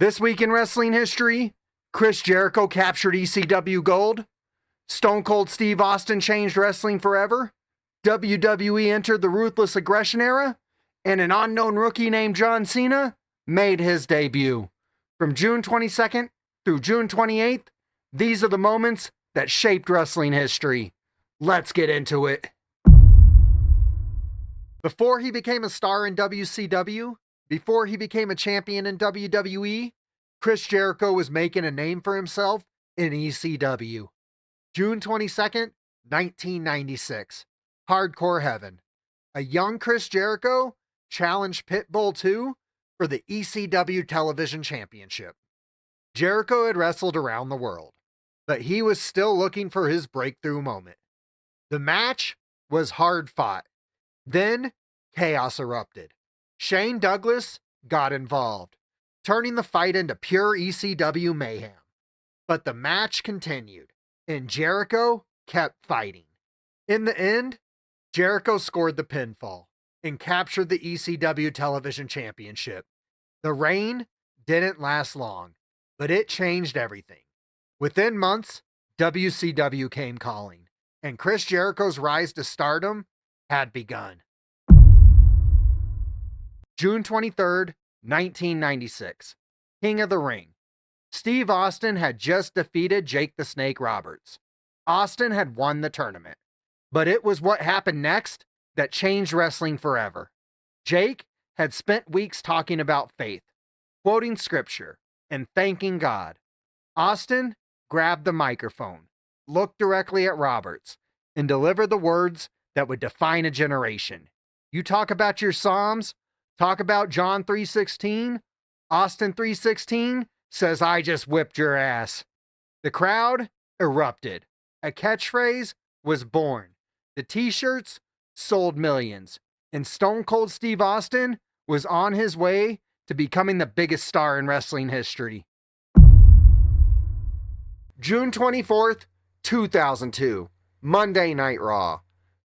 This week in wrestling history, Chris Jericho captured ECW gold. Stone Cold Steve Austin changed wrestling forever. WWE entered the Ruthless Aggression Era. And an unknown rookie named John Cena made his debut. From June 22nd through June 28th, these are the moments that shaped wrestling history. Let's get into it. Before he became a star in WCW, before he became a champion in WWE, Chris Jericho was making a name for himself in ECW. June 22nd, 1996. Hardcore Heaven. A young Chris Jericho challenged Pitbull 2 for the ECW Television Championship. Jericho had wrestled around the world, but he was still looking for his breakthrough moment. The match was hard fought. Then, chaos erupted. Shane Douglas got involved, turning the fight into pure ECW mayhem. But the match continued, and Jericho kept fighting. In the end, Jericho scored the pinfall and captured the ECW Television Championship. The reign didn't last long, but it changed everything. Within months, WCW came calling, and Chris Jericho's rise to stardom had begun. June 23rd, 1996. King of the Ring. Steve Austin had just defeated Jake the Snake Roberts. Austin had won the tournament, but it was what happened next that changed wrestling forever. Jake had spent weeks talking about faith, quoting scripture, and thanking God. Austin grabbed the microphone, looked directly at Roberts, and delivered the words that would define a generation. You talk about your Psalms, talk about John 3:16, Austin 3:16 says I just whipped your ass. The crowd erupted. A catchphrase was born. The t-shirts sold millions, and Stone Cold Steve Austin was on his way to becoming the biggest star in wrestling history. June 24th, 2002, Monday Night Raw.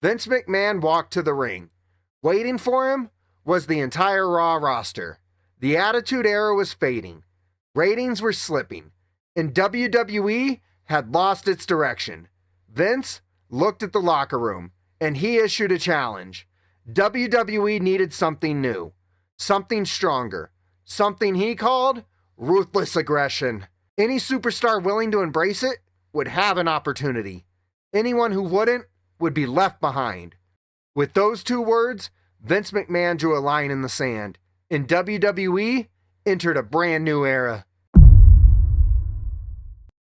Vince McMahon walked to the ring. Waiting for him was the entire Raw roster. The Attitude Era was fading. Ratings were slipping, and WWE had lost its direction. Vince looked at the locker room, and he issued a challenge. WWE needed something new, something stronger, something he called Ruthless Aggression. Any superstar willing to embrace it would have an opportunity. Anyone who wouldn't would be left behind. With those two words, Vince McMahon drew a line in the sand, and WWE entered a brand new era.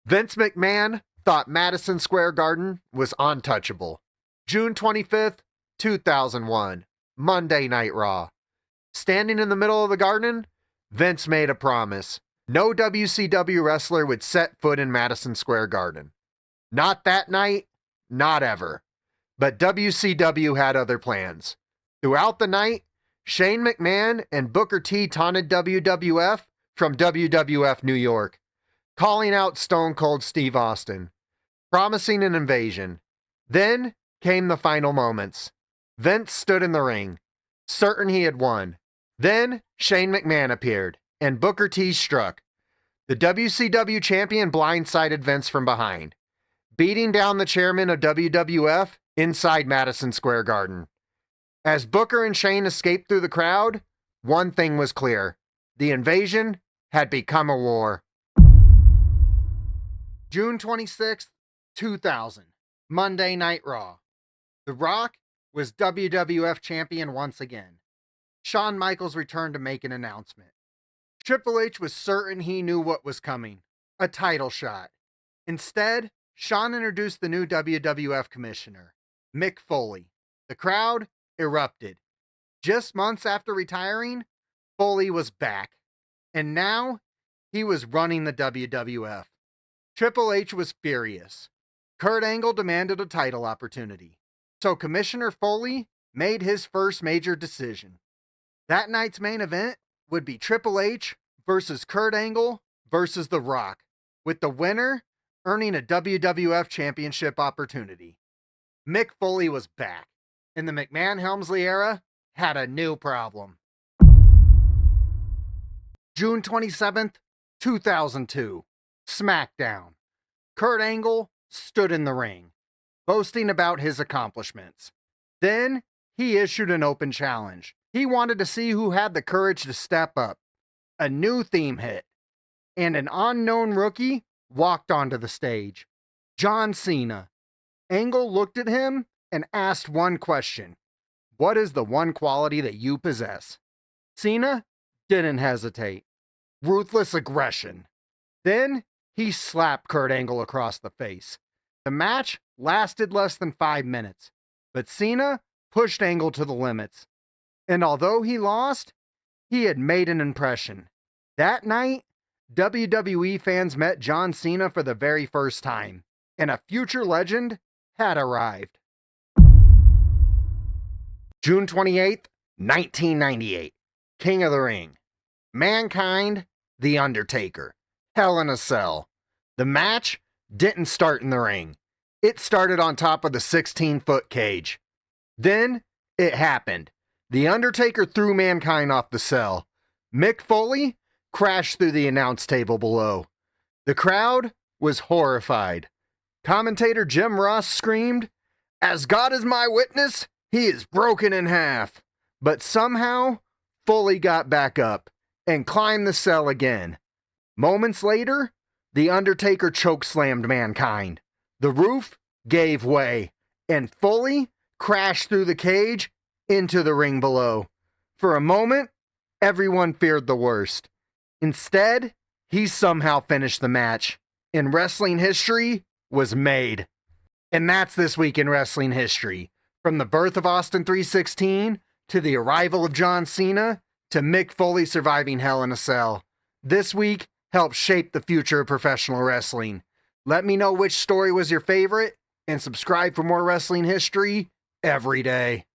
Vince McMahon thought Madison Square Garden was untouchable. June 25th, 2001, Monday Night Raw. Standing in the middle of the garden, Vince made a promise. No WCW wrestler would set foot in Madison Square Garden. Not that night, not ever. But WCW had other plans. Throughout the night, Shane McMahon and Booker T taunted WWF from WWF New York, calling out Stone Cold Steve Austin, promising an invasion. Then came the final moments. Vince stood in the ring, certain he had won. Then Shane McMahon appeared, and Booker T struck. The WCW champion blindsided Vince from behind, beating down the chairman of WWF inside Madison Square Garden. As Booker and Shane escaped through the crowd, one thing was clear. The invasion had become a war. June 26th, 2000, Monday Night Raw. The Rock was WWF champion once again. Shawn Michaels returned to make an announcement. Triple H was certain he knew what was coming, a title shot. Instead, Shawn introduced the new WWF Commissioner, Mick Foley. The crowd erupted. Just months after retiring, Foley was back, and now he was running the WWF. Triple H was furious. Kurt Angle demanded a title opportunity, so Commissioner Foley made his first major decision. That night's main event would be Triple H versus Kurt Angle versus The Rock, with the winner earning a WWF Championship opportunity. Mick Foley was back, and the McMahon-Helmsley era had a new problem. June 27th, 2002, SmackDown. Kurt Angle stood in the ring, boasting about his accomplishments. Then he issued an open challenge. He wanted to see who had the courage to step up. A new theme hit, and an unknown rookie walked onto the stage. John Cena. Angle looked at him and asked one question. What is the one quality that you possess? Cena didn't hesitate. Ruthless aggression. Then he slapped Kurt Angle across the face. The match lasted less than 5 minutes, but Cena pushed Angle to the limits. And although he lost, he had made an impression. That night, WWE fans met John Cena for the very first time, and a future legend had arrived. June 28th, 1998. King of the Ring. Mankind, The Undertaker. Hell in a Cell. The match didn't start in the ring. It started on top of the 16-foot cage. Then it happened. The Undertaker threw Mankind off the cell. Mick Foley crashed through the announce table below. The crowd was horrified. Commentator Jim Ross screamed, "As God is my witness, he is broken in half." But somehow, Foley got back up and climbed the cell again. Moments later, The Undertaker chokeslammed Mankind. The roof gave way, and Foley crashed through the cage into the ring below. For a moment, everyone feared the worst. Instead, he somehow finished the match, and wrestling history was made. And that's this week in wrestling history. From the birth of Austin 316, to the arrival of John Cena, to Mick Foley surviving Hell in a Cell. This week helped shape the future of professional wrestling. Let me know which story was your favorite, and subscribe for more wrestling history every day.